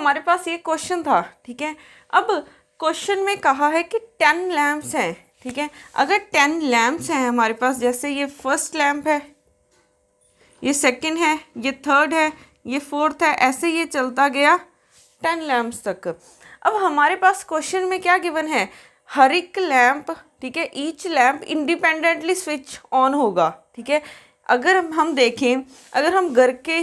हमारे पास ये क्वेश्चन था, ठीक है। अब क्वेश्चन में कहा है कि 10 लैम्प्स हैं, ठीक है। अगर 10 लैम्प्स हैं हमारे पास, जैसे ये फर्स्ट लैम्प है, ये सेकंड है, ये थर्ड है, ये फोर्थ है, ऐसे ये चलता गया 10 लैम्प्स तक। अब हमारे पास क्वेश्चन में क्या गिवन है, हर एक लैम्प, ठीक है, each lamp independently switch on होगा, ठीक है। अगर हम देखें, अगर हम घर पे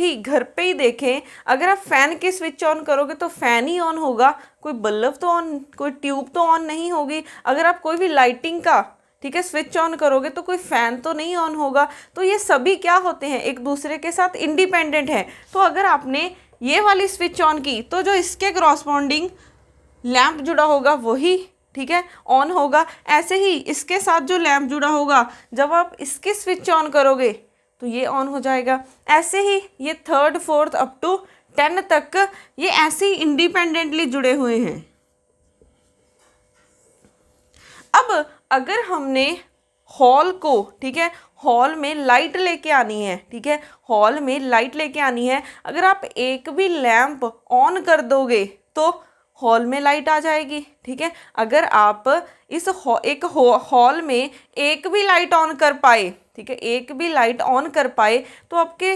ही देखें, अगर आप फैन के स्विच ऑन करोगे तो फैन ही ऑन होगा, कोई बल्ब तो ऑन, कोई ट्यूब तो ऑन नहीं होगी। अगर आप कोई भी लाइटिंग का, ठीक है, स्विच ऑन करोगे तो कोई फैन तो नहीं ऑन होगा। तो ये सभी क्या होते हैं, एक दूसरे के साथ इंडिपेंडेंट हैं। तो अगर आपने ये वाली स्विच ऑन की तो जो इसके करस्पॉन्डिंग लैंप जुड़ा होगा वही, ठीक है, ऑन होगा। ऐसे ही इसके साथ जो लैंप जुड़ा होगा, जब आप इसके स्विच ऑन करोगे तो ये ऑन हो जाएगा। ऐसे ही ये थर्ड फोर्थ अप टू 10 तक ये ऐसे ही इंडिपेंडेंटली जुड़े हुए हैं। अब अगर हमने हॉल को, ठीक है, हॉल में लाइट लेके आनी है, ठीक है, हॉल में लाइट लेके आनी है, अगर आप एक भी लैंप ऑन कर दोगे तो हॉल में लाइट आ जाएगी, ठीक है। अगर आप इस हॉल में एक भी लाइट ऑन कर पाए, ठीक है, एक भी लाइट ऑन कर पाए तो आपके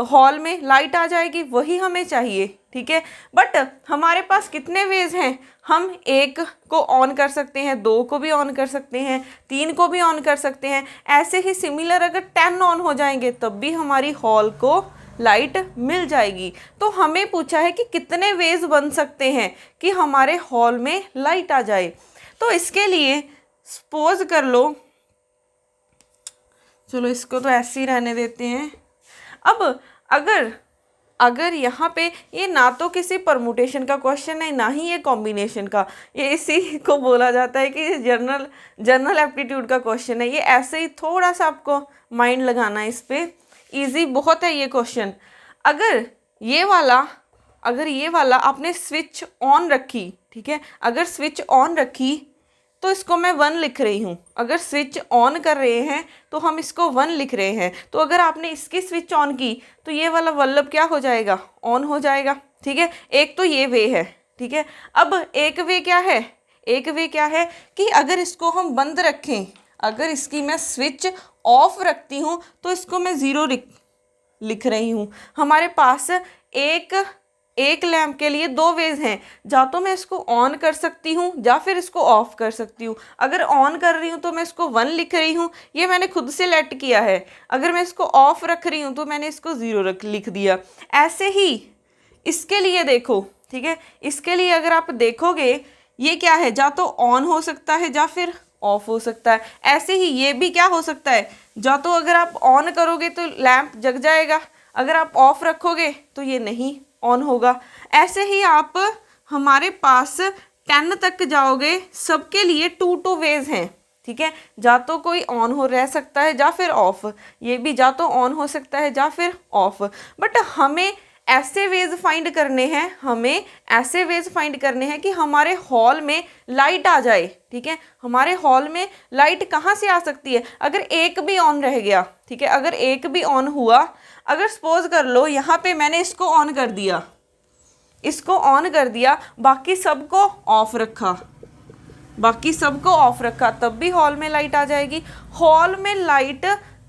हॉल में लाइट आ जाएगी, वही हमें चाहिए, ठीक है। बट हमारे पास कितने वेज हैं, हम एक को ऑन कर सकते हैं, 2 को भी ऑन कर सकते हैं, 3 को भी ऑन कर सकते हैं। ऐसे ही सिमिलर अगर 10 ऑन हो जाएंगे तब भी हमारी हॉल को लाइट मिल जाएगी। तो हमें पूछा है कि कितने वेज बन सकते हैं कि हमारे हॉल में लाइट आ जाए। तो इसके लिए सपोज कर लो, चलो इसको तो ऐसे ही रहने देते हैं। अब अगर यहाँ पे ये ना तो किसी परमुटेशन का क्वेश्चन है, ना ही ये कॉम्बिनेशन का, ये इसी को बोला जाता है कि जनरल एप्टीट्यूड का क्वेश्चन है। ये ऐसे ही थोड़ा सा आपको माइंड लगाना है इस पर, ईजी बहुत है ये क्वेश्चन। अगर ये वाला आपने स्विच ऑन रखी, ठीक है, अगर स्विच ऑन रखी तो इसको मैं 1 लिख रही हूँ। अगर स्विच ऑन कर रहे हैं तो हम इसको 1 लिख रहे हैं। तो अगर आपने इसकी स्विच ऑन की तो ये वाला बल्ब क्या हो जाएगा, ऑन हो जाएगा, ठीक है। एक तो ये वे है, ठीक है। अब एक वे क्या है कि अगर इसको हम बंद रखें, अगर इसकी मैं स्विच ऑफ रखती हूँ तो इसको मैं 0 लिख रही हूँ। हमारे पास एक लैंप के लिए 2 वेज हैं, या तो मैं इसको ऑन कर सकती हूँ या फिर इसको ऑफ कर सकती हूँ। अगर ऑन कर रही हूँ तो मैं इसको 1 लिख रही हूँ, ये मैंने खुद से लेट किया है। अगर मैं इसको ऑफ रख रही हूँ तो मैंने इसको 0 लिख दिया। ऐसे ही इसके लिए देखो, ठीक है, इसके लिए अगर आप देखोगे ये क्या है, या तो ऑन हो सकता है या फिर ऑफ हो सकता है। ऐसे ही ये भी क्या हो सकता है, या तो अगर आप ऑन करोगे तो लैंप जग जाएगा, अगर आप ऑफ रखोगे तो ये नहीं ऑन होगा। ऐसे ही आप हमारे पास 10 तक जाओगे, सबके लिए 2 वेज हैं, ठीक है। या तो कोई ऑन हो रह सकता है या फिर ऑफ, ये भी या तो ऑन हो सकता है या फिर ऑफ। बट हमें ऐसे वेज फाइंड करने हैं कि हमारे हॉल में लाइट आ जाए, ठीक है। हमारे हॉल में लाइट कहाँ से आ सकती है, अगर एक भी ऑन रह गया, ठीक है, अगर एक भी ऑन हुआ, अगर सपोज कर लो यहाँ पे मैंने इसको ऑन कर दिया, बाकी सबको ऑफ रखा, तब भी हॉल में लाइट आ जाएगी। हॉल में लाइट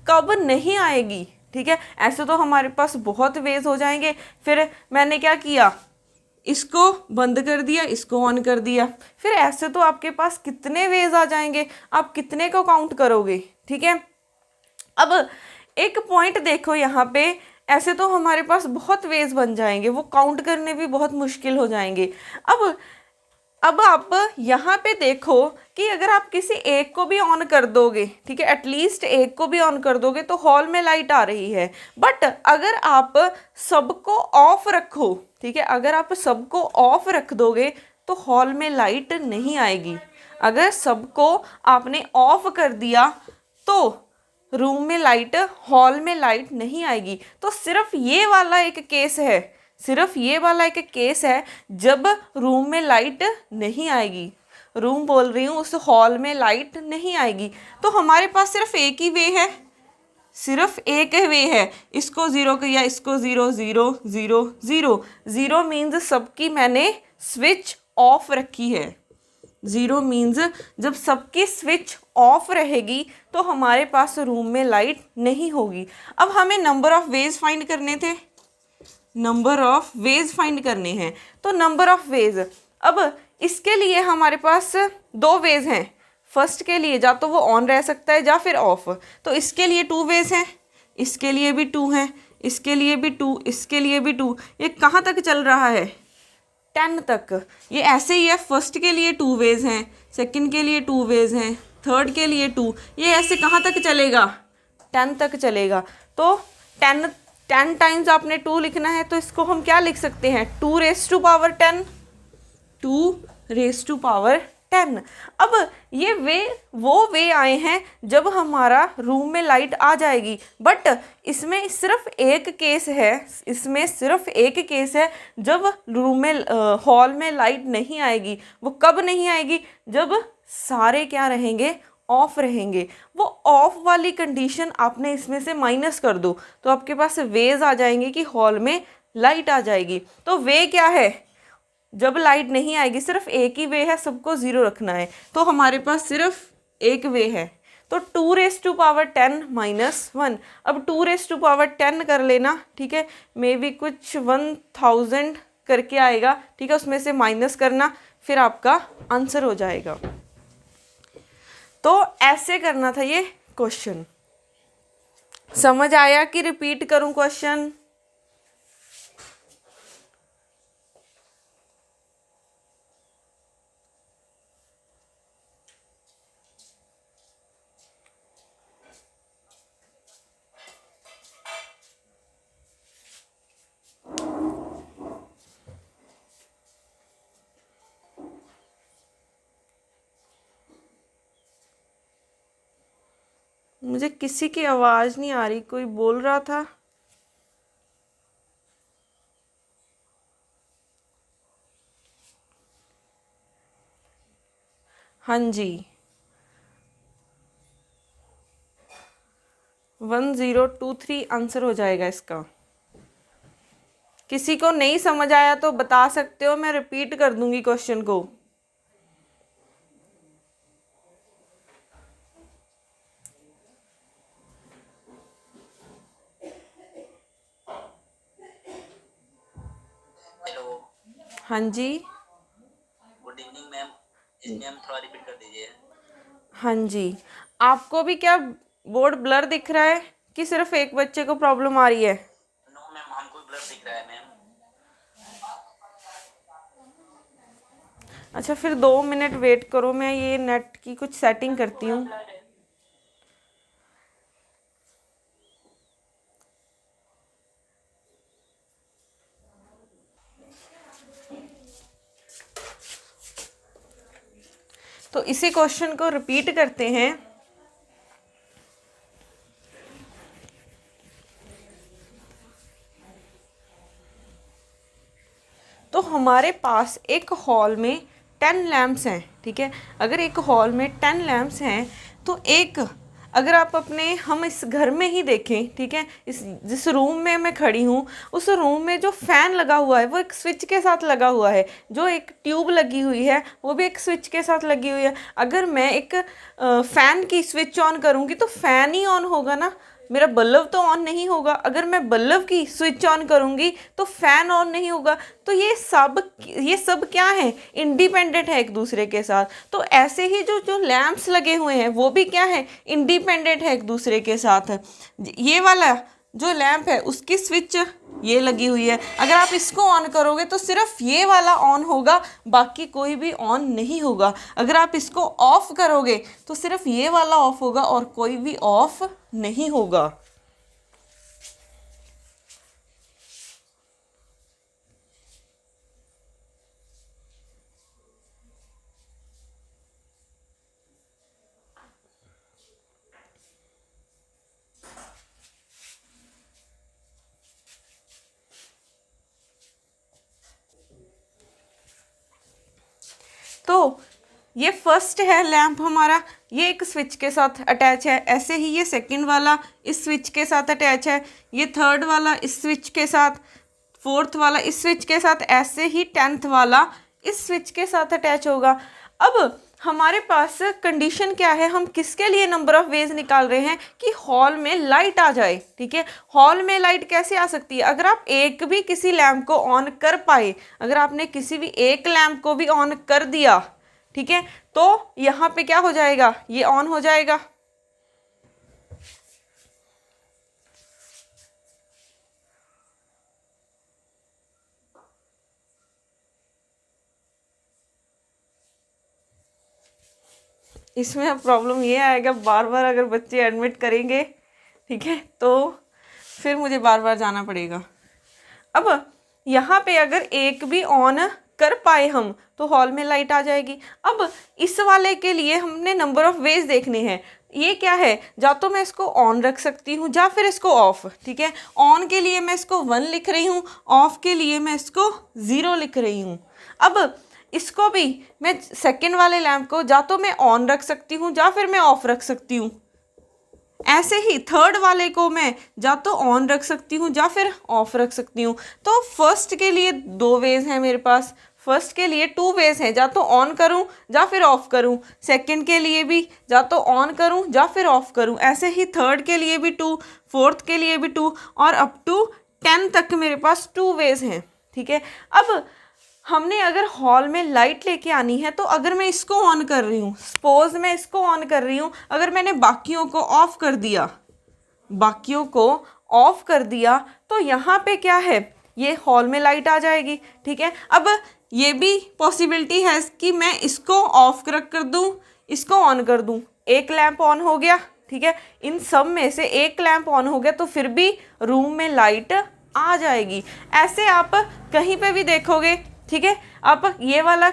कब नहीं आएगी, ठीक है। ऐसे तो हमारे पास बहुत वेज हो जाएंगे। फिर मैंने क्या किया, इसको बंद कर दिया, इसको ऑन कर दिया, फिर ऐसे तो आपके पास कितने वेज आ जाएंगे, आप कितने को काउंट करोगे, ठीक है। अब एक पॉइंट देखो यहाँ पे, ऐसे तो हमारे पास बहुत वेज बन जाएंगे, वो काउंट करने भी बहुत मुश्किल हो जाएंगे। अब आप यहाँ पे देखो कि अगर आप किसी एक को भी ऑन कर दोगे, ठीक है, एटलीस्ट एक को भी ऑन कर दोगे तो हॉल में लाइट आ रही है। बट अगर आप सबको ऑफ रखो, ठीक है, अगर आप सबको ऑफ रख दोगे तो हॉल में लाइट नहीं आएगी। अगर सबको आपने ऑफ कर दिया तो रूम में लाइट, हॉल में लाइट नहीं आएगी। तो सिर्फ ये वाला एक केस है जब रूम में लाइट नहीं आएगी, रूम बोल रही हूँ, उस हॉल में लाइट नहीं आएगी। तो हमारे पास सिर्फ एक ही वे है, सिर्फ एक वे है, इसको ज़ीरो किया, इसको zero, zero zero zero, zero means सबकी मैंने स्विच ऑफ रखी है। ज़ीरो मीन्स जब सबकी स्विच ऑफ रहेगी तो हमारे पास रूम में लाइट नहीं होगी। अब हमें नंबर ऑफ वेज फाइंड करने थे, नंबर ऑफ वेज फाइंड करने हैं। तो नंबर ऑफ वेज, अब इसके लिए हमारे पास दो वेज हैं। फर्स्ट के लिए जा तो वो ऑन रह सकता है या फिर ऑफ, तो इसके लिए टू वेज हैं, इसके लिए भी टू हैं, इसके लिए भी टू, इसके लिए भी टू। ये कहाँ तक चल रहा है? 10 तक। ये ऐसे ही है, फर्स्ट के लिए टू वेज हैं, सेकंड के लिए टू वेज हैं, थर्ड के लिए टू, ये ऐसे कहाँ तक चलेगा? 10 तक चलेगा। तो 10 टाइम्स आपने 2 लिखना है, तो इसको हम क्या लिख सकते हैं? 2 raise to power 10, 2 raise to power 10। अब ये वो वे आए हैं जब हमारा रूम में लाइट आ जाएगी, बट इसमें सिर्फ एक केस है, इसमें सिर्फ एक केस है जब रूम में हॉल में लाइट नहीं आएगी। वो कब नहीं आएगी? जब सारे क्या रहेंगे? ऑफ रहेंगे। वो ऑफ वाली कंडीशन आपने इसमें से माइनस कर दो तो आपके पास वेज आ जाएंगे कि हॉल में लाइट आ जाएगी। तो वे क्या है? जब लाइट नहीं आएगी, सिर्फ एक ही वे है, सबको ज़ीरो रखना है, तो हमारे पास सिर्फ एक वे है। तो 2 रेस टू पावर 10 माइनस 1। अब 2 रेस टू पावर 10 कर लेना, ठीक है, मे बी कुछ 1000 करके आएगा, ठीक है, उसमें से माइनस करना, फिर आपका आंसर हो जाएगा। तो ऐसे करना था ये क्वेश्चन। समझ आया कि रिपीट करूं क्वेश्चन? मुझे किसी की आवाज़ नहीं आ रही, कोई बोल रहा था। हाँ जी, 1023 आंसर हो जाएगा इसका। किसी को नहीं समझ आया तो बता सकते हो, मैं रिपीट कर दूंगी क्वेश्चन को। हेलो, हाँ जी, गुड इवनिंग मैम। जी मैम, थोड़ा रिपीट कर दीजिए। हाँ जी। आपको भी क्या बोर्ड ब्लर दिख रहा है कि सिर्फ एक बच्चे को प्रॉब्लम आ रही है? नो मैम, हमको ब्लर दिख रहा है मैम। अच्छा, फिर 2 मिनट वेट करो, मैं ये नेट की कुछ सेटिंग करती हूँ। तो इसी क्वेश्चन को रिपीट करते हैं। तो हमारे पास एक हॉल में 10 लैम्प्स हैं, ठीक है। अगर एक हॉल में 10 लैम्प्स हैं तो एक, अगर आप अपने, हम इस घर में ही देखें, ठीक है, इस जिस रूम में मैं खड़ी हूँ उस रूम में जो फ़ैन लगा हुआ है वो एक स्विच के साथ लगा हुआ है, जो एक ट्यूब लगी हुई है वो भी एक स्विच के साथ लगी हुई है। अगर मैं एक फ़ैन की स्विच ऑन करूँगी तो फ़ैन ही ऑन होगा ना, मेरा बल्ब तो ऑन नहीं होगा। अगर मैं बल्ब की स्विच ऑन करूँगी तो फ़ैन ऑन नहीं होगा। तो ये सब क्या है? इंडिपेंडेंट है एक दूसरे के साथ। तो ऐसे ही जो जो लैंप्स लगे हुए हैं वो भी क्या है? इंडिपेंडेंट है एक दूसरे के साथ। ये वाला जो लैंप है उसकी स्विच ये लगी हुई है, अगर आप इसको ऑन करोगे तो सिर्फ ये वाला ऑन होगा, बाकी कोई भी ऑन नहीं होगा। अगर आप इसको ऑफ करोगे तो सिर्फ ये वाला ऑफ होगा और कोई भी ऑफ नहीं होगा। तो ये फर्स्ट है लैंप हमारा, ये एक स्विच के साथ अटैच है, ऐसे ही ये सेकंड वाला इस स्विच के साथ अटैच है, ये थर्ड वाला इस स्विच के साथ, फोर्थ वाला इस स्विच के साथ, ऐसे ही 10th वाला इस स्विच के साथ अटैच होगा। अब हमारे पास कंडीशन क्या है, हम किसके लिए नंबर ऑफ वेज निकाल रहे हैं कि हॉल में लाइट आ जाए। ठीक है, हॉल में लाइट कैसे आ सकती है, अगर आप एक भी किसी लैंप को ऑन कर पाए, अगर आपने किसी भी एक लैंप को भी ऑन कर दिया, ठीक है, तो यहाँ पे क्या हो जाएगा, ये ऑन हो जाएगा। इसमें अब प्रॉब्लम ये आएगा, बार बार अगर बच्चे एडमिट करेंगे, ठीक है, तो फिर मुझे बार बार जाना पड़ेगा। अब यहाँ पे अगर एक भी ऑन कर पाए हम तो हॉल में लाइट आ जाएगी। अब इस वाले के लिए हमने नंबर ऑफ वेज देखने हैं। ये क्या है, जा तो मैं इसको ऑन रख सकती हूँ या फिर इसको ऑफ। ठीक है, ऑन के लिए मैं इसको 1 लिख रही हूँ, ऑफ के लिए मैं इसको 0 लिख रही हूँ। अब इसको भी मैं सेकंड वाले लैंप को जा तो मैं ऑन रख सकती हूँ या फिर मैं ऑफ रख सकती हूँ। ऐसे ही थर्ड वाले को मैं या तो ऑन रख सकती हूँ या फिर ऑफ रख सकती हूँ। तो फर्स्ट के लिए 2 वेज हैं मेरे पास, फर्स्ट के लिए 2 वेज हैं, या तो ऑन करूँ या फिर ऑफ करूँ। सेकंड के लिए भी या तो ऑन करूँ या फिर ऑफ करूँ। ऐसे ही थर्ड के लिए भी 2, फोर्थ के लिए भी 2 और अप टू 10 तक मेरे पास 2 वेज हैं। ठीक है, अब हमने अगर हॉल में लाइट लेके आनी है तो अगर मैं इसको ऑन कर रही हूँ, सपोज मैं इसको ऑन कर रही हूँ, अगर मैंने बाकियों को ऑफ कर दिया, बाकियों को ऑफ कर दिया तो यहाँ पे क्या है, ये हॉल में लाइट आ जाएगी। ठीक है, अब ये भी पॉसिबिलिटी है कि मैं इसको ऑफ कर दूँ, इसको ऑन कर दूँ, एक लैंप ऑन हो गया। ठीक है, इन सब में से एक लैंप ऑन हो गया तो फिर भी रूम में लाइट आ जाएगी। ऐसे आप कहीं पे भी देखोगे, ठीक है, आप ये वाला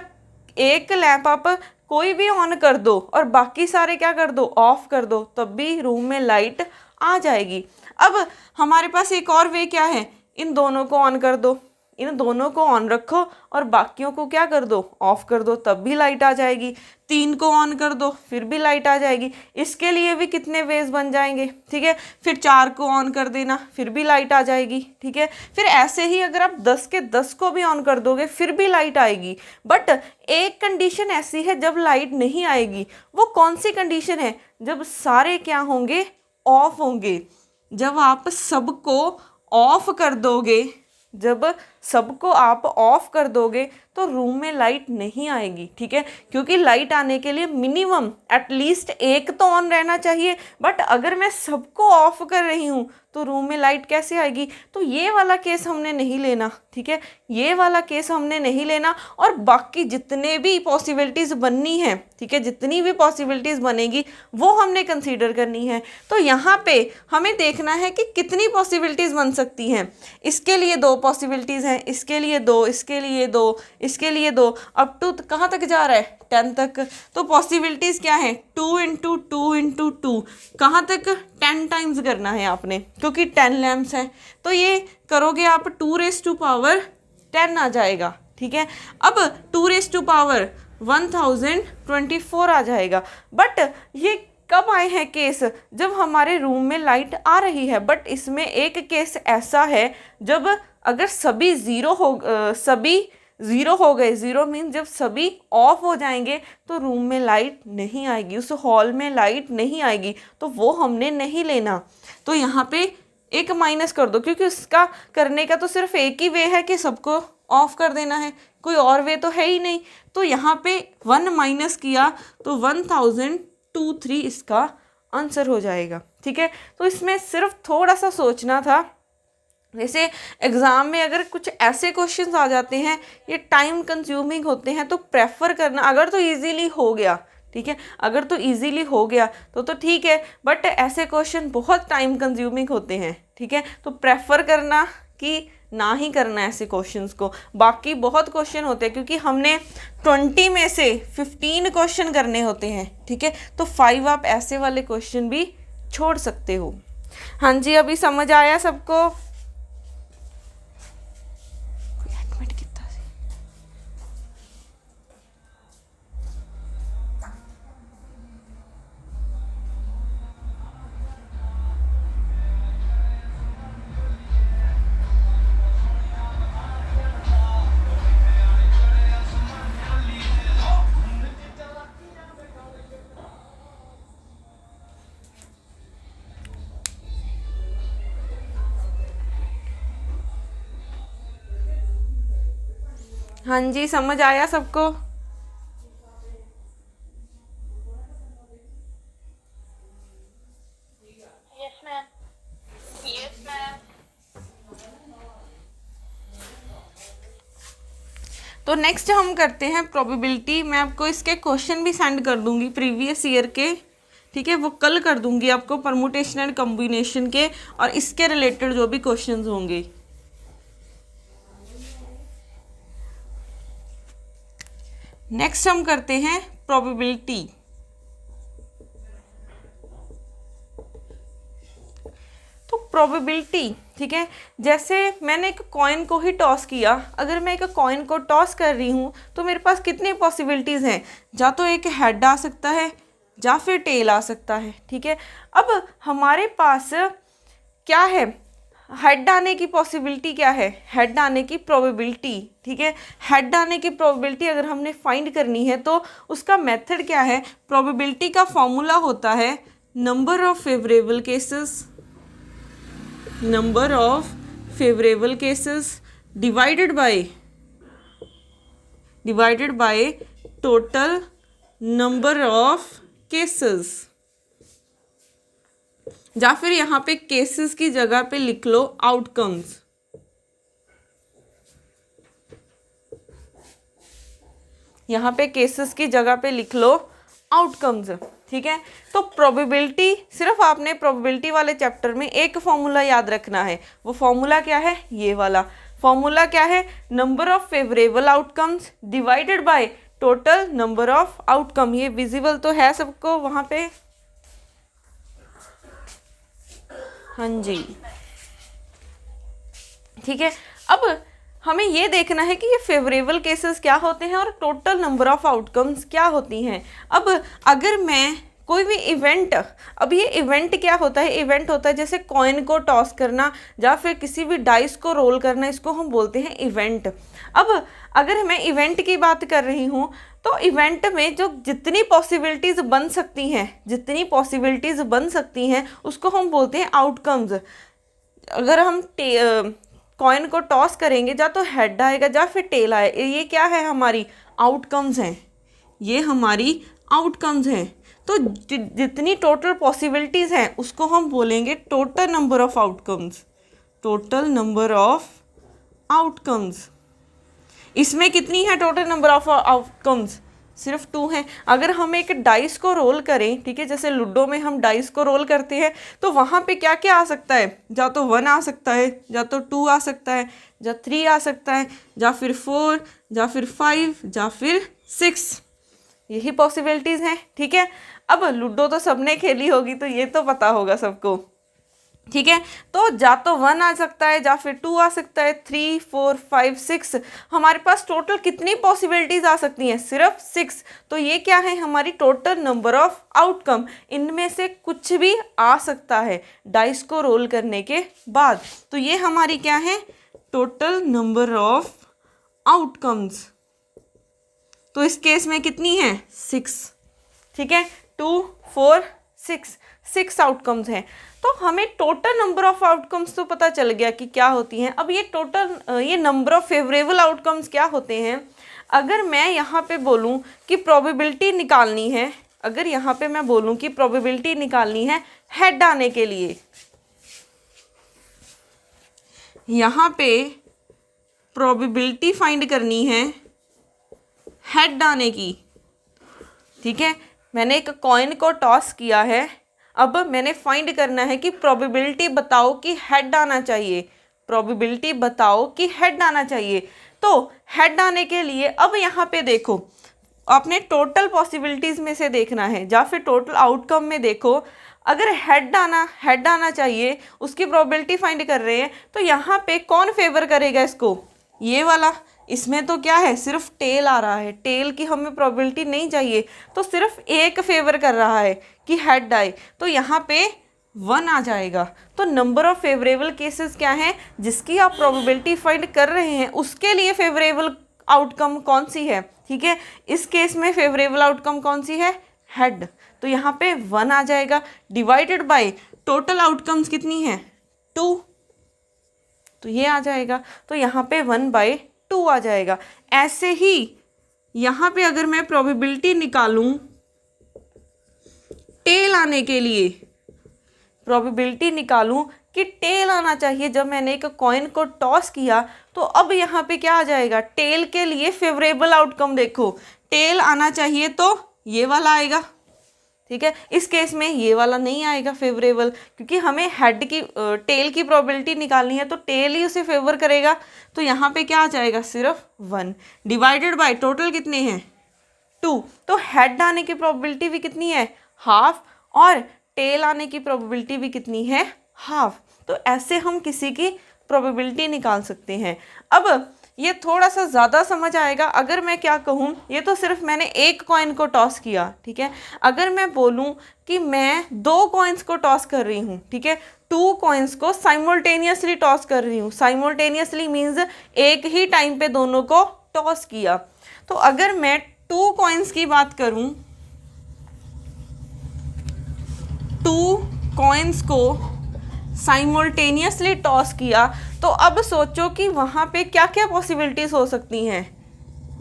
एक लैंप आप कोई भी ऑन कर दो और बाकी सारे क्या कर दो, ऑफ कर दो, तब भी रूम में लाइट आ जाएगी। अब हमारे पास एक और वे क्या है, इन दोनों को ऑन कर दो, इन दोनों को ऑन रखो और बाकियों को क्या कर दो, ऑफ कर दो, तब भी लाइट आ जाएगी। 3 को ऑन कर दो फिर भी लाइट आ जाएगी। इसके लिए भी कितने वेज बन जाएंगे, ठीक है, फिर 4 को ऑन कर देना फिर भी लाइट आ जाएगी। ठीक है, फिर ऐसे ही अगर आप 10 के 10 को भी ऑन कर दोगे फिर भी लाइट आएगी। बट एक कंडीशन ऐसी है जब लाइट नहीं आएगी, वो कौन सी कंडीशन है, जब सारे क्या होंगे, ऑफ होंगे। जब आप सबको ऑफ कर दोगे, जब सबको आप ऑफ कर दोगे तो रूम में लाइट नहीं आएगी। ठीक है, क्योंकि लाइट आने के लिए मिनिमम एटलीस्ट एक तो ऑन रहना चाहिए। बट अगर मैं सबको ऑफ कर रही हूँ तो रूम में लाइट कैसे आएगी, तो ये वाला केस हमने नहीं लेना। ठीक है, ये वाला केस हमने नहीं लेना और बाकी जितने भी पॉसिबिलिटीज़ बननी है, ठीक है, जितनी भी पॉसिबिलिटीज़ बनेगी वो हमने कंसीडर करनी है। तो यहाँ पे हमें देखना है कि कितनी पॉसिबिलिटीज़ बन सकती हैं। इसके लिए 2 पॉसिबिलिटीज़ हैं, इसके लिए 2, इसके लिए 2, इसके लिए 2, अप टू कहाँ तक जा रहा है, 10 तक। तो पॉसिबिलिटीज़ क्या है, 2 इंटू 2 इंटू 2, कहाँ तक, 10 टाइम्स करना है आपने, क्योंकि 10 लैम्प्स हैं। तो ये करोगे आप 2 रेज़ टू पावर 10 आ जाएगा। ठीक है, अब 2 रेज़ टू पावर 1024 आ जाएगा। बट ये कब आए हैं केस, जब हमारे रूम में लाइट आ रही है। बट इसमें एक केस ऐसा है जब अगर सभी ज़ीरो हो गए, ज़ीरो मीन्स जब सभी ऑफ हो जाएंगे तो रूम में लाइट नहीं आएगी, उस हॉल में लाइट नहीं आएगी, तो वो हमने नहीं लेना। तो यहाँ पे एक माइनस कर दो, क्योंकि उसका करने का तो सिर्फ एक ही वे है कि सबको ऑफ कर देना है, कोई और वे तो है ही नहीं। तो यहाँ पे 1 माइनस किया तो 1023 इसका आंसर हो जाएगा। ठीक है, तो इसमें सिर्फ थोड़ा सा सोचना था। जैसे एग्ज़ाम में अगर कुछ ऐसे क्वेश्चंस आ जाते हैं, ये टाइम कंज्यूमिंग होते हैं, तो प्रेफर करना, अगर तो इजीली हो गया, ठीक है, अगर तो इजीली हो गया तो ठीक है, बट ऐसे क्वेश्चन बहुत टाइम कंज्यूमिंग होते हैं। ठीक है, तो प्रेफर करना कि ना ही करना ऐसे क्वेश्चंस को। बाकी बहुत क्वेश्चन होते हैं, क्योंकि हमने 20 में से 15 क्वेश्चन करने होते हैं। ठीक है, तो 5 आप ऐसे वाले क्वेश्चन भी छोड़ सकते हो। हाँ जी, अभी समझ आया सबको? हाँ जी, समझ आया सबको? Yes ma'am. Yes ma'am. तो नेक्स्ट हम करते हैं प्रोबेबिलिटी। मैं आपको इसके क्वेश्चन भी सेंड कर दूंगी प्रीवियस ईयर के, ठीक है, वो कल कर दूंगी आपको, परमुटेशन एंड कॉम्बिनेशन के और इसके रिलेटेड जो भी क्वेश्चंस होंगे। नेक्स्ट हम करते हैं प्रोबेबिलिटी। तो प्रोबेबिलिटी, ठीक है, जैसे मैंने एक कॉइन को ही टॉस किया, अगर मैं एक कॉइन को टॉस कर रही हूँ तो मेरे पास कितनी पॉसिबिलिटीज़ हैं, या तो एक हेड आ सकता है या फिर टेल आ सकता है, ठीक है। अब हमारे पास क्या है, हेड आने की पॉसिबिलिटी क्या है, हेड आने की प्रोबेबिलिटी, ठीक है। हेड आने की प्रोबेबिलिटी अगर हमने फाइंड करनी है तो उसका मेथड क्या है, प्रोबेबिलिटी का फॉर्मूला होता है number of favourable cases, number of favorable cases divided by total number of cases, या फिर यहाँ पे केसेस की जगह पे लिख लो आउटकम्स। यहाँ पे केसेस की जगह पे लिख लो आउटकम्स, ठीक है। तो प्रोबेबिलिटी, सिर्फ आपने प्रोबेबिलिटी वाले चैप्टर में एक फॉर्मूला याद रखना है, वो फॉर्मूला क्या है, ये वाला फॉर्मूला क्या है, number of favourable outcomes divided by total number of outcome. ये विजिबल तो है सबको वहाँ पे? हाँ जी, ठीक है। अब हमें ये देखना है कि ये फेवरेबल केसेस क्या होते हैं और टोटल नंबर ऑफ आउटकम्स क्या होती हैं। अब अगर मैं कोई भी इवेंट, अब ये इवेंट क्या होता है, इवेंट होता है जैसे कॉइन को टॉस करना या फिर किसी भी डाइस को रोल करना, इसको हम बोलते हैं इवेंट। अब अगर मैं इवेंट की बात कर रही हूँ तो इवेंट में जो जितनी पॉसिबिलिटीज़ बन सकती हैं, जितनी पॉसिबिलिटीज़ बन सकती हैं उसको हम बोलते हैं आउटकम्स। अगर हम कॉइन को टॉस करेंगे या तो हेड आएगा या फिर टेल आएगा, ये क्या है, हमारी आउटकम्स हैं, ये हमारी आउटकम्स हैं। तो जितनी टोटल पॉसिबिलिटीज़ हैं उसको हम बोलेंगे total number of outcomes, total number of outcomes. इसमें कितनी है टोटल नंबर ऑफ आउटकम्स, सिर्फ 2 हैं। अगर हम एक डाइस को रोल करें, ठीक है, जैसे लूडो में हम डाइस को रोल करते हैं तो वहाँ पे क्या क्या आ सकता है, या तो 1 आ सकता है, या तो 2 आ सकता है, या 3 आ सकता है, या फिर 4, या फिर 5, या फिर 6, यही पॉसिबिलिटीज़ हैं, ठीक है। अब लूडो तो सबने खेली होगी तो ये तो पता होगा सबको, ठीक है। तो या तो 1 आ सकता है, या फिर 2 आ सकता है, 3, 4, 5, 6, हमारे पास टोटल कितनी पॉसिबिलिटीज़ आ सकती हैं, सिर्फ 6। तो ये क्या है, हमारी टोटल नंबर ऑफ आउटकम। इनमें से कुछ भी आ सकता है डाइस को रोल करने के बाद। तो ये हमारी क्या है, टोटल नंबर ऑफ आउटकम्स। तो इस केस में कितनी है, 6, ठीक है, 2, 4, 6 आउटकम्स हैं। तो हमें टोटल नंबर ऑफ आउटकम्स तो पता चल गया कि क्या होती हैं। अब ये टोटल, ये नंबर ऑफ फेवरेबल आउटकम्स क्या होते हैं। अगर मैं यहाँ पे बोलूँ कि प्रोबेबिलिटी निकालनी है, अगर यहाँ पे मैं बोलूँ कि प्रोबेबिलिटी निकालनी है हेड आने के लिए, यहाँ पे प्रोबेबिलिटी फाइंड करनी है हेड आने की, ठीक है। मैंने एक कॉइन को टॉस किया है, अब मैंने फाइंड करना है कि प्रोबेबिलिटी बताओ कि हेड आना चाहिए, प्रोबेबिलिटी बताओ कि हेड आना चाहिए। तो हेड आने के लिए अब यहाँ पे देखो, आपने टोटल पॉसिबिलिटीज़ में से देखना है या फिर टोटल आउटकम में देखो। अगर हेड आना चाहिए, उसकी प्रोबेबिलिटी फाइंड कर रहे हैं, तो यहाँ पे कौन फेवर करेगा इसको, ये वाला। इसमें तो क्या है, सिर्फ टेल आ रहा है, टेल की हमें प्रोबेबिलिटी नहीं चाहिए, तो सिर्फ एक फेवर कर रहा है कि हेड आए, तो यहाँ पे 1 आ जाएगा। तो नंबर ऑफ फेवरेबल केसेस क्या हैं, जिसकी आप प्रोबेबिलिटी फाइंड कर रहे हैं उसके लिए फेवरेबल आउटकम कौन सी है, ठीक है। इस केस में फेवरेबल आउटकम कौन सी है, हेड। तो यहाँ पे 1 आ जाएगा, डिवाइडेड बाय टोटल आउटकम्स कितनी है, 2, तो ये आ जाएगा। तो यहाँ पे 1/2 आ जाएगा। ऐसे ही यहाँ पे अगर मैं प्रोबेबिलिटी निकालूं टेल आने के लिए, प्रोबेबिलिटी निकालूं कि टेल आना चाहिए जब मैंने एक कॉइन को टॉस किया, तो अब यहाँ पे क्या आ जाएगा, टेल के लिए फेवरेबल आउटकम देखो, टेल आना चाहिए तो ये वाला आएगा, ठीक है। इस केस में ये वाला नहीं आएगा फेवरेबल, क्योंकि हमें हेड की टेल की प्रोबेबिलिटी निकालनी है, तो टेल ही उसे फेवर करेगा। तो यहाँ पे क्या आ जाएगा, सिर्फ 1 डिवाइडेड बाय टोटल कितने हैं 2, तो हेड आने की प्रोबेबिलिटी भी कितनी है, हाफ, और टेल आने की प्रोबेबिलिटी भी कितनी है, हाफ। तो ऐसे हम किसी की प्रोबेबिलिटी निकाल सकते हैं। अब ये थोड़ा सा ज़्यादा समझ आएगा अगर मैं क्या कहूँ, ये तो सिर्फ मैंने एक कॉइन को टॉस किया, ठीक है। अगर मैं बोलूँ कि मैं 2 कॉइन्स को टॉस कर रही हूँ, ठीक है, 2 कॉइन्स को साइमल्टेनियसली टॉस कर रही हूँ, साइमल्टेनियसली मीन्स एक ही टाइम पे दोनों को टॉस किया। तो अगर मैं 2 कॉइन्स की बात करूँ, 2 कॉइन्स को साइमल्टेनियसली टॉस किया, तो अब सोचो कि वहाँ पे क्या क्या पॉसिबिलिटीज़ हो सकती हैं,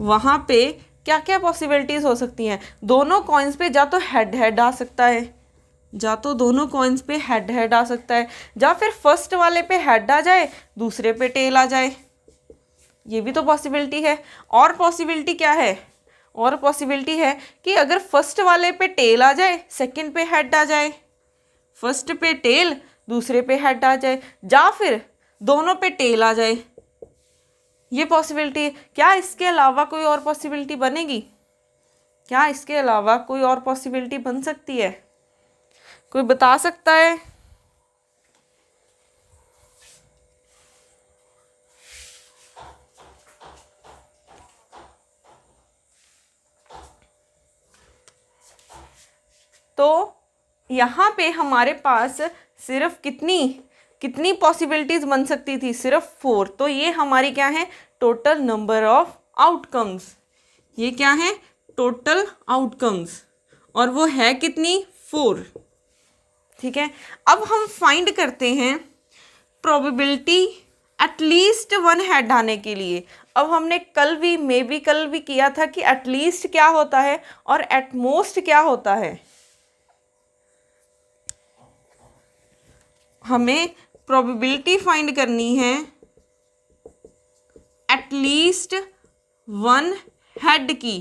वहाँ पे क्या क्या पॉसिबिलिटीज़ हो सकती हैं। दोनों कॉइन्स पे या तो हेड हेड आ सकता है, या तो दोनों कॉइन्स पे हेड हेड आ सकता है, या फिर फर्स्ट वाले पे हेड आ जाए, दूसरे पे टेल आ जाए, ये भी तो पॉसिबिलिटी है। और पॉसिबिलिटी क्या है, और पॉसिबिलिटी है कि अगर फर्स्ट वाले पे टेल आ जाए, सेकंड पे हेड आ जाए, फर्स्ट पे टेल दूसरे पे हेड आ जाए, या फिर दोनों पे टेल आ जाए, ये पॉसिबिलिटी है। क्या इसके अलावा कोई और पॉसिबिलिटी बनेगी, क्या इसके अलावा कोई और पॉसिबिलिटी बन सकती है, कोई बता सकता है? तो यहाँ पे हमारे पास सिर्फ कितनी पॉसिबिलिटीज बन सकती थी, सिर्फ 4। तो ये हमारी क्या है, टोटल नंबर ऑफ आउटकम्स, ये क्या है, टोटल आउटकम्स, और वो है कितनी, 4, ठीक है। अब हम फाइंड करते हैं प्रोबेबिलिटी एटलीस्ट 1 हेड आने के लिए। अब हमने कल भी किया था कि एटलीस्ट क्या होता है और एटमोस्ट क्या होता है। हमें प्रोबेबिलिटी फाइंड करनी है एटलीस्ट 1 हेड की।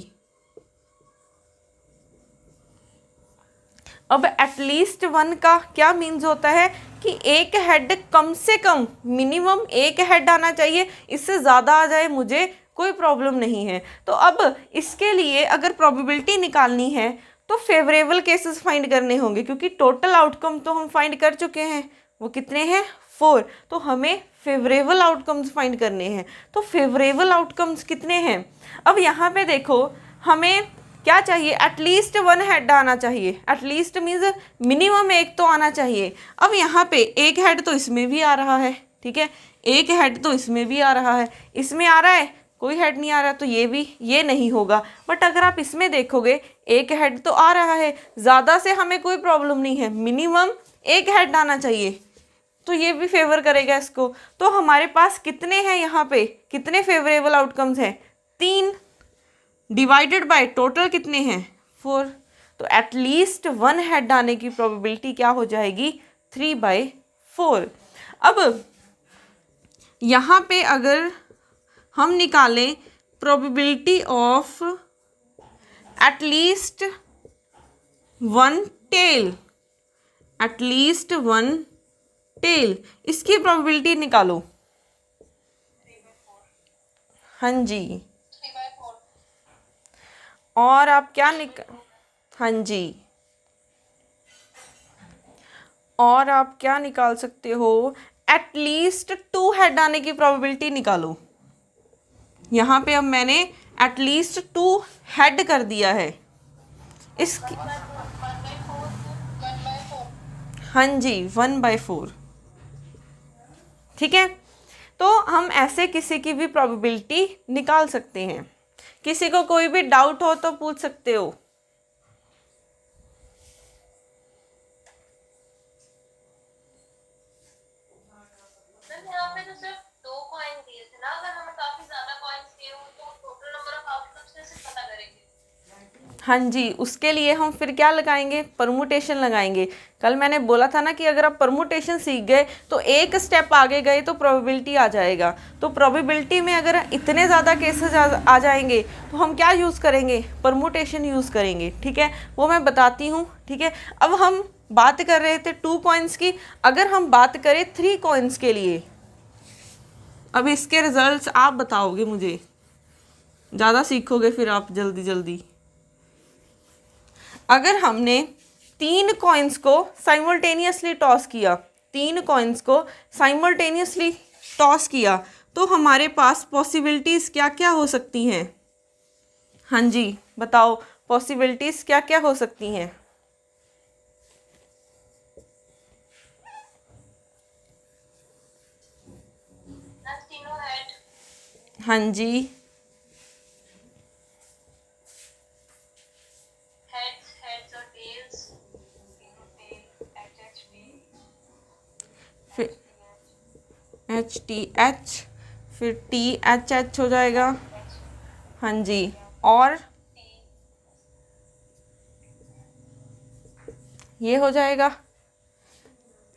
अब एटलीस्ट 1 का क्या मीन्स होता है कि एक हेड कम से कम, मिनिमम एक हेड आना चाहिए, इससे ज़्यादा आ जाए मुझे कोई प्रॉब्लम नहीं है। तो अब इसके लिए अगर प्रोबेबिलिटी निकालनी है तो फेवरेबल केसेस फाइंड करने होंगे, क्योंकि टोटल आउटकम तो हम फाइंड कर चुके हैं, वो कितने हैं, 4। तो हमें फेवरेबल आउटकम्स फाइंड करने हैं। तो फेवरेबल आउटकम्स कितने हैं, अब यहाँ पे देखो, हमें क्या चाहिए, एटलीस्ट 1 हेड आना चाहिए, एटलीस्ट मीन्स मिनिमम एक तो आना चाहिए। अब यहाँ पे एक हेड तो इसमें भी आ रहा है, ठीक है, एक हेड तो इसमें भी आ रहा है, इसमें आ रहा है, कोई हेड नहीं आ रहा, तो ये नहीं होगा। बट अगर आप इसमें देखोगे एक हेड तो आ रहा है, ज़्यादा से हमें कोई प्रॉब्लम नहीं है, मिनिमम एक हेड आना चाहिए, तो ये भी फेवर करेगा इसको। तो हमारे पास कितने हैं, यहाँ पे कितने फेवरेबल आउटकम्स हैं, 3 डिवाइडेड बाय टोटल कितने हैं, 4। तो एटलीस्ट 1 हेड आने की प्रोबेबिलिटी क्या हो जाएगी, 3/4। अब यहाँ पे अगर हम निकालें probability of at least 1 tail, at least 1 tail, इसकी प्रोबेबिलिटी निकालो। हाँ जी, 3/4। और आप क्या हाँ जी, और आप क्या निकाल सकते हो, एटलीस्ट 2 हेड आने की प्रोबेबिलिटी निकालो। यहाँ पे अब मैंने एटलीस्ट 2 हेड कर दिया है इसकी, 1/4। हाँ जी, 1/4, ठीक है। तो हम ऐसे किसी की भी प्रोबेबिलिटी निकाल सकते हैं। किसी को कोई भी डाउट हो तो पूछ सकते हो। यहाँ पे तो सिर्फ 2 कॉइन दिए थे ना, अगर हमें काफी ज्यादा कॉइन्स दिए हो तो टोटल हाँ जी, उसके लिए हम फिर क्या लगाएंगे, परमुटेशन लगाएंगे। कल मैंने बोला था ना कि अगर आप परमुटेशन सीख गए तो एक स्टेप आगे गए तो प्रोबेबिलिटी आ जाएगा। तो प्रोबेबिलिटी में अगर इतने ज़्यादा केसेस आ जाएंगे तो हम क्या यूज़ करेंगे, परमुटेशन यूज़ करेंगे। ठीक है, वो मैं बताती हूँ। ठीक है, अब हम बात कर रहे थे 2 कॉइन्स की, अगर हम बात करें 3 कॉइन्स के लिए, अब इसके रिजल्ट्स आप बताओगे मुझे, ज़्यादा सीखोगे फिर आप जल्दी जल्दी। अगर हमने 3 कॉइन्स को साइमल्टेनियसली टॉस किया, 3 कॉइन्स को साइमल्टेनियसली टॉस किया, तो हमारे पास पॉसिबिलिटीज़ क्या क्या हो सकती हैं? हाँ जी, बताओ पॉसिबिलिटीज़ क्या क्या हो सकती हैं? तीनों हेड, हाँ जी, हेड्स और टेल्स, फिर HTH, फिर THH हो जाएगा। हाँ जी, और ये हो जाएगा,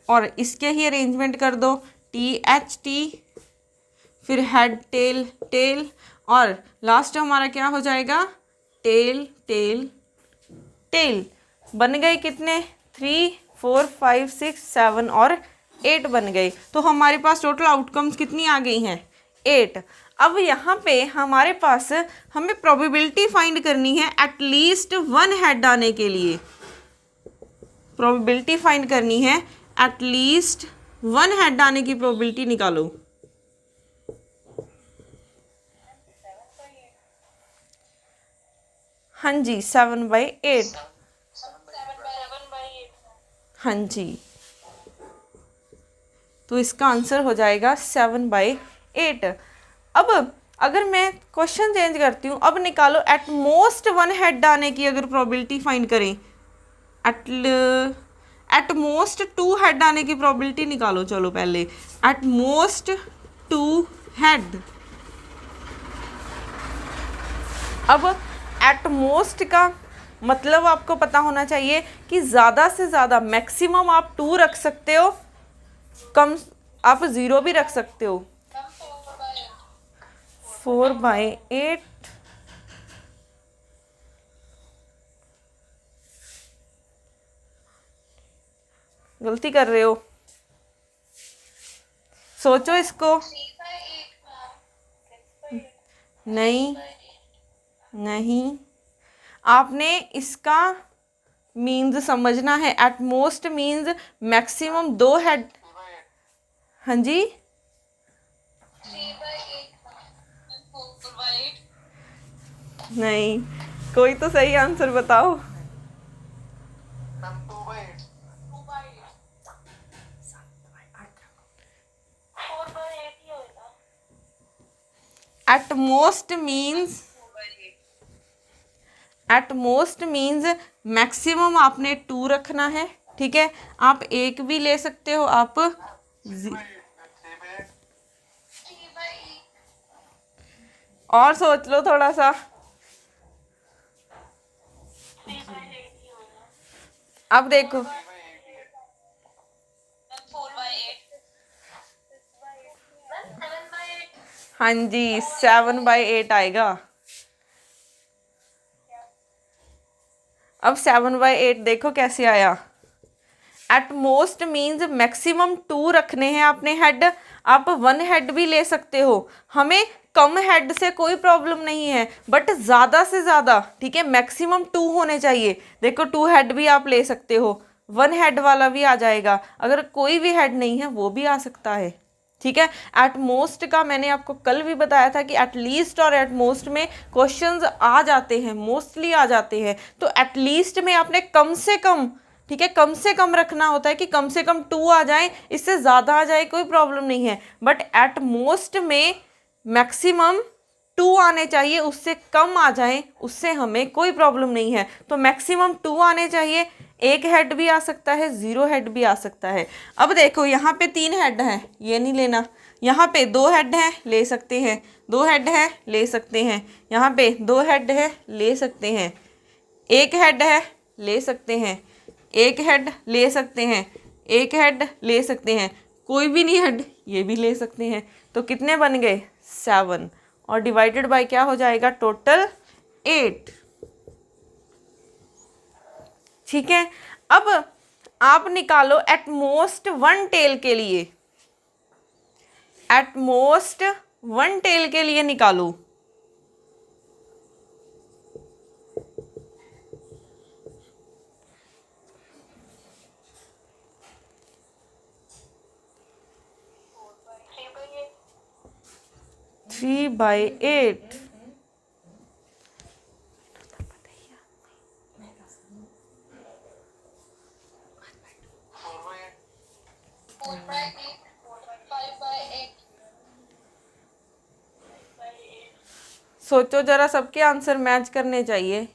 और इसके ही अरेंजमेंट कर दो, THT, फिर हेड टेल टेल, और लास्ट हमारा क्या हो जाएगा, टेल टेल टेल। बन गए कितने, 3 4 5 6 7 और 8 बन गए। तो हमारे पास टोटल आउटकम्स कितनी आ गई हैं, 8। अब यहाँ पे हमारे पास हमें प्रोबेबिलिटी फाइंड करनी है एटलीस्ट 1 हेड आने के लिए। प्रोबेबिलिटी फाइंड करनी है, एटलीस्ट 1 हेड आने की प्रोबेबिलिटी निकालो। हाँ जी, 7/8। 7/8। हाँ जी, तो इसका आंसर हो जाएगा 7/8। अब अगर मैं क्वेश्चन चेंज करती हूँ, अब निकालो एट मोस्ट 1 हेड आने की अगर प्रोबेबिलिटी फाइंड करें, एट मोस्ट 2 हेड आने की प्रोबेबिलिटी निकालो। चलो पहले एट मोस्ट 2 हेड। अब एट मोस्ट का मतलब आपको पता होना चाहिए कि ज़्यादा से ज़्यादा मैक्सिमम आप 2 रख सकते हो, कम आप 0 भी रख सकते हो। 4/8। गलती कर रहे हो, सोचो इसको। नहीं नहीं, आपने इसका मीन्स समझना है। At most means maximum 2 head. हाँ जी, 4/8। नहीं, कोई तो सही आंसर बताओ। 4/8 ही होगा। एट मोस्ट मीन्स मैक्सिमम आपने 2 रखना है। ठीक है, आप 1 भी ले सकते हो, आप और सोच लो थोड़ा सा। अब देखो, 4/8। हाँ जी, 7/8 आएगा। अब 7/8 देखो कैसे आया। एट मोस्ट मीन्स मैक्सिमम 2 रखने हैं आपने हेड, आप 1 हेड भी ले सकते हो, हमें कम हेड से कोई प्रॉब्लम नहीं है, बट ज़्यादा से ज़्यादा, ठीक है, मैक्सिमम 2 होने चाहिए। देखो 2 हेड भी आप ले सकते हो, 1 हेड वाला भी आ जाएगा, अगर कोई भी हेड नहीं है वो भी आ सकता है। ठीक है, एट मोस्ट का मैंने आपको कल भी बताया था कि एटलीस्ट और एट मोस्ट में क्वेश्चंस आ जाते हैं, मोस्टली आ जाते हैं। तो एटलीस्ट में आपने कम से कम, ठीक है, कम से कम रखना होता है कि कम से कम 2 आ जाए, इससे ज़्यादा आ जाए कोई प्रॉब्लम नहीं है, बट एट मोस्ट में मैक्सिमम 2 आने चाहिए, उससे कम आ जाए उससे हमें कोई प्रॉब्लम नहीं है। तो मैक्सिमम 2 आने चाहिए, 1 हेड भी आ सकता है, 0 हेड भी आ सकता है। अब देखो यहाँ पे 3 हेड हैं, ये नहीं लेना, यहाँ पे 2 हेड हैं, ले सकते हैं, 2 हेड हैं, ले सकते हैं, यहाँ पे 2 हेड है, ले सकते हैं, एक हेड है, ले सकते हैं, एक हेड ले सकते हैं, एक हेड ले सकते हैं, कोई भी नहीं हेड, ये भी ले सकते हैं। तो कितने बन गए? 7, और डिवाइडेड बाय क्या हो जाएगा? टोटल 8। ठीक है, अब आप निकालो एटमोस्ट 1 टेल के लिए, एटमोस्ट 1 टेल के लिए निकालो। Three by 8। सोचो जरा, सबके आंसर मैच करने चाहिए।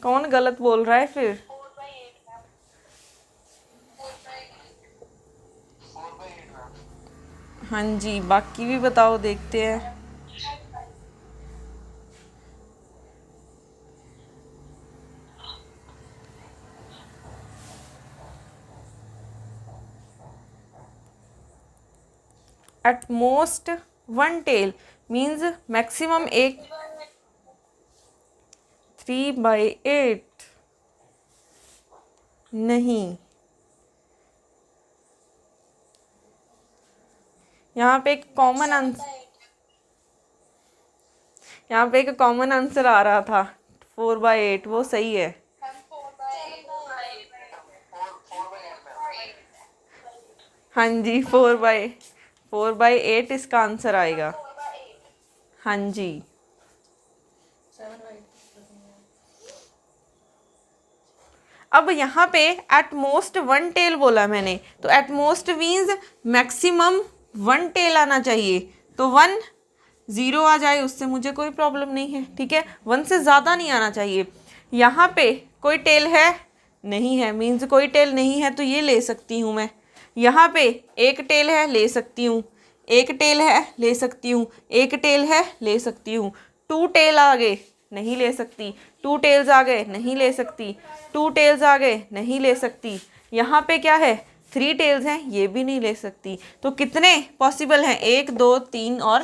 कौन गलत बोल रहा है फिर? हाँ जी, बाकी भी बताओ, देखते हैं। At most 1 tail means maximum एक 3/8 नहीं, यहाँ पे एक कॉमन आंसर, यहाँ पे एक कॉमन आंसर आ रहा था 4/8, वो सही है। हाँ जी, 4/8 इसका आंसर आएगा। हाँ जी, अब यहाँ पे एटमोस्ट 1 टेल बोला मैंने, तो एटमोस्ट मीन्स मैक्सिमम 1 टेल आना चाहिए। तो 1 0 आ जाए उससे मुझे कोई प्रॉब्लम नहीं है, ठीक है। 1 से ज़्यादा नहीं आना चाहिए। यहाँ पे कोई टेल है? नहीं है, मीन्स कोई टेल नहीं है, तो ये ले सकती हूँ मैं। यहाँ पे एक टेल है, ले सकती हूँ, एक टेल है, ले सकती हूँ, एक टेल है, ले सकती हूँ। 2 टेल आ गए, नहीं ले सकती। 2 टेल्स आ गए, नहीं ले सकती। 2 टेल्स आ गए, नहीं ले सकती। यहाँ पे क्या है? 3 टेल्स हैं, ये भी नहीं ले सकती। तो कितने पॉसिबल हैं? 1 2 3 और